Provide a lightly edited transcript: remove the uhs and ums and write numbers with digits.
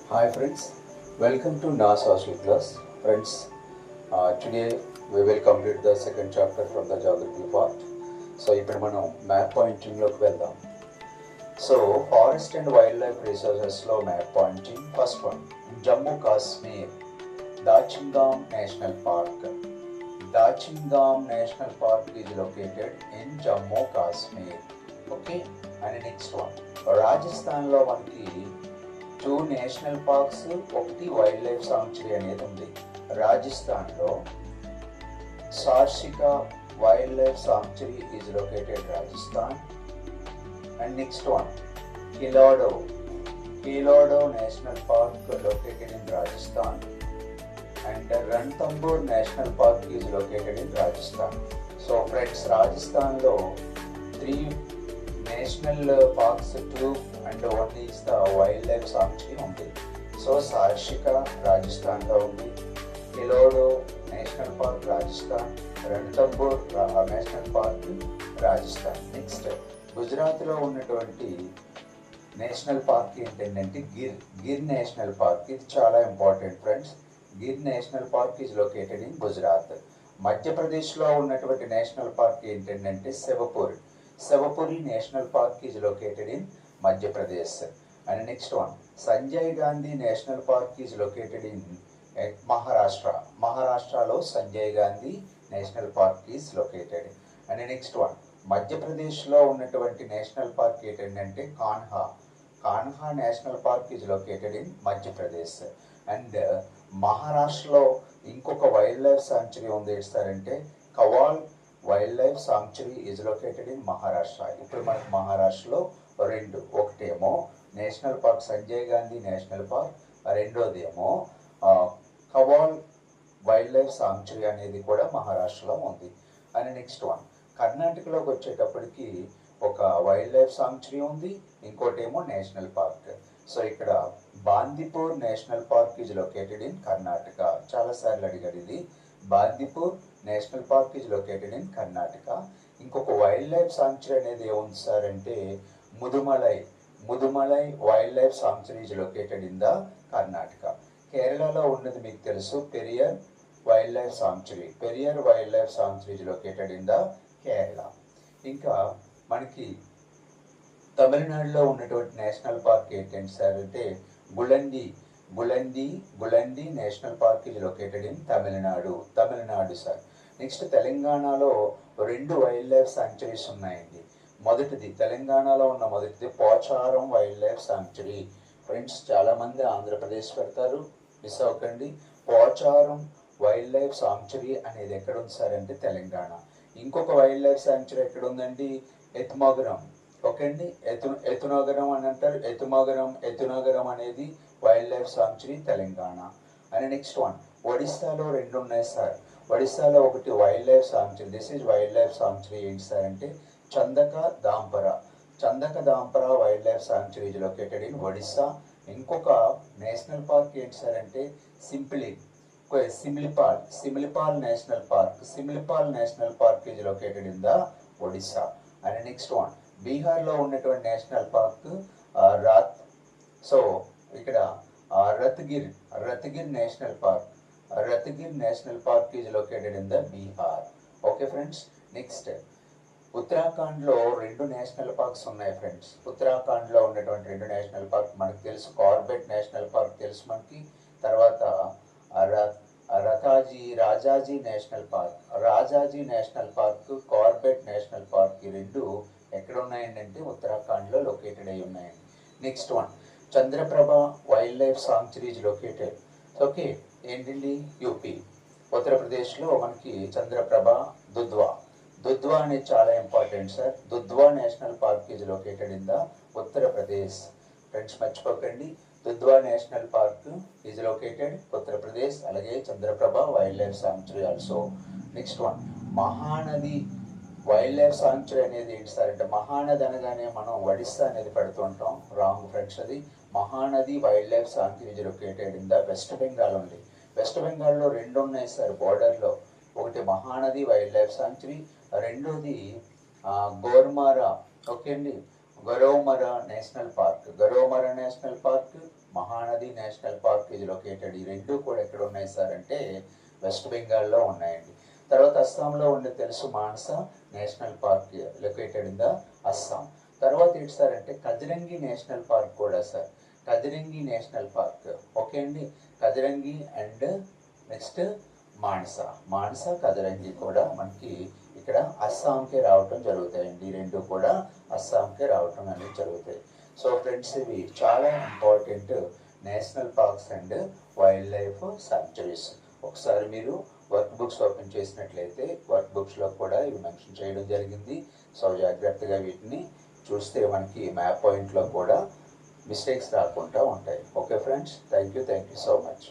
Hi friends, welcome to NAS Hostel Class. Friends, today we will complete the second chapter from the geography part. So ఇప్పుడు మనం map పాయింటింగ్లోకి వెళ్దాం. So forest and wildlife రిసోర్సెస్లో map pointing first one Jammu Kashmir Dachigam national park. Dachigam national park is located in Jammu Kashmir. Okay, and next one రాజస్థాన్లో మనకి two national parks, ఒకటి wild life sanctuary అనేది ఉంది. రాజస్థాన్లో Sariska wild life sanctuary is located Rajasthan. And next one Keoladeo national park located in Rajasthan. And Ranthambore national park is located in Rajasthan. So friends, రాజస్థాన్లో three national parks, two and one is the wild life sanctuary ఉంది. So Sariska రాజస్థాన్లో ఉంది, Keoladeo national park Rajasthan, Ranthambore national park Rajasthan. Next గుజరాత్లో ఉన్నటువంటి national park ఏంటంటే Gir national park. ఇది చాలా important friends. Gir national park is located in Gujarat. మధ్యప్రదేశ్లో ఉన్నటువంటి నేషనల్ పార్క్ ఏంటంటే Shivpuri national park is located in Madhya Pradesh. And next one Sanjay Gandhi national park is located in మహారాష్ట్రలో Sanjay Gandhi national park is located. And next one మధ్యప్రదేశ్లో ఉన్నటువంటి national park ఏంటంటే Kanha national park is located in Madhya Pradesh. And మహారాష్ట్రలో ఇంకొక wild life sanctuary ఉంది ఏంటంటే Kawal wild life sanctuary is located in Maharashtra. ఇప్పుడు మనకు మహారాష్ట్రలో రెండు, ఒకటేమో national park Sanjay Gandhi national park, రెండోదేమో కవాల్ వైల్డ్ లైఫ్ సాంక్చురీ అనేది కూడా మహారాష్ట్రలో ఉంది. అండ్ నెక్స్ట్ వన్ కర్ణాటకలోకి వచ్చేటప్పటికి ఒక వైల్డ్ లైఫ్ సాంక్చురీ ఉంది, ఇంకోటేమో నేషనల్ పార్క్. సో ఇక్కడ Bandipur national park is located in Karnataka. చాలాసార్లు అడిగారు ఇది. Bandipur national park is located in Karnataka. ఇంకొక వైల్డ్ లైఫ్ సాంక్చురీ అనేది ఏముంది సార్ అంటే Mudumalai wild life sanctuary is located in the Karnataka. కేరళలో ఉన్నది మీకు తెలుసు, Periyar wild life sanctuary is located in the Kerala. ఇంకా మనకి తమిళనాడులో ఉన్నటువంటి నేషనల్ పార్క్ ఏంటంటే సార్ అంటే Guindy national park is located in Tamil Nadu sir. Next తెలంగాణలో రెండు వైల్డ్ లైఫ్ సాంక్చురీస్ ఉన్నాయండి. తెలంగాణలో ఉన్న మొదటిది Pocharam wild life sanctuary. Friends, చాలామంది ఆంధ్రప్రదేశ్ పెడతారు, మిస్ అవ్వకండి. పోచారం వైల్డ్ లైఫ్ సాంక్చురీ అనేది ఎక్కడ ఉంది సార్ అంటే తెలంగాణ. ఇంకొక వైల్డ్ లైఫ్ సాంక్చురీ ఎక్కడ ఉందండి? ఎత్మోగరం. ఓకే అండి, ఎతునగరం అని అంటారు. ఎతునగరం అనేది wild life sanctuary Telangana. And next one ఒడిస్సాలో రెండు ఉన్నాయి సార్. ఒడిస్సాలో ఒకటి wild life sanctuary, this is wild life sanctuary ఏంటి సార్ అంటే Chandaka Dampara wild life sanctuary is located in Odisha. ఇంకొక నేషనల్ పార్క్ ఏంటి సార్ అంటే Similipal national park is located in the Odisha. And next one బీహార్లో ఉన్నటువంటి నేషనల్ పార్క్ ఇక్కడ Rajgir national park is located in the Bihar. Okay friends, next ఉత్తరాఖండ్లో రెండు నేషనల్ పార్క్స్ ఉన్నాయి friends. ఉత్తరాఖండ్లో ఉన్నటువంటి రెండు నేషనల్ పార్క్ మనకు తెలుసు. కార్బెట్ నేషనల్ పార్క్ తెలుసు మనకి. తర్వాత Rajaji national park, Corbett national park, ఈ రెండు ఎక్కడ ఉన్నాయంటే ఉత్తరాఖండ్లో లొకేటెడ్ అయి ఉన్నాయండి. Next one Chandraprabha wild life sanctuary is located okay ఏంటండి యూపీ. ఉత్తరప్రదేశ్లో మనకి చంద్రప్రభ దుద్వా అనేది చాలా important sir. Dudhwa national park is located in the Uttar Pradesh. Friends మర్చిపోకండి, Dudhwa national park is located Uttar Pradesh. అలాగే Chandraprabha wild life sanctuary also. Next one Mahanadi wild life sanctuary అనేది ఏంటి sir అంటే మహానది అనగానే మనం ఒడిస్సా అనేది పెడుతుంటాం. రాంగ్ ఫ్రెండ్స్, అది Mahanadi wild life sanctuary is located in the west Bengal ఉంది. వెస్ట్ బెంగాల్లో రెండు ఉన్నాయి సార్ బోర్డర్లో. ఒకటి మహానది వైల్డ్ లైఫ్ సాంక్చురీ, రెండోది గోరుమారా. ఓకే అండి, Gorumara national park Mahanadi national park is located. ఈ రెండు కూడా ఎక్కడ ఉన్నాయి సార్ అంటే వెస్ట్ బెంగాల్లో ఉన్నాయండి. తర్వాత అస్సాంలో ఉండే తెలుసు Manas national park located in the Assam. తర్వాత ఏంటి సార్ అంటే కజిరంగి నేషనల్ పార్క్ కూడా sir, Kaziranga national park. Okay అండి, కజిరంగి అండ్ నెక్స్ట్ మానస కజిరంగి కూడా మనకి ఇక్కడ అస్సాంకే రావటం జరుగుతాయండి. ఈ రెండు కూడా అస్సాంకే రావటం అనేది జరుగుతాయి. సో ఫ్రెండ్స్, ఇవి చాలా important national parks and wild life sanctuaries. ఒకసారి మీరు వర్క్ బుక్స్ ఓపెన్ చేసినట్లయితే వర్క్ బుక్స్లో కూడా ఇవి మెన్షన్ చేయడం జరిగింది. సో జాగ్రత్తగా వీటిని చూస్తే మనకి మ్యాప్ పాయింట్లో కూడా మిస్టేక్స్ రాకుండా ఉంటాయి. Okay friends, thank you so much.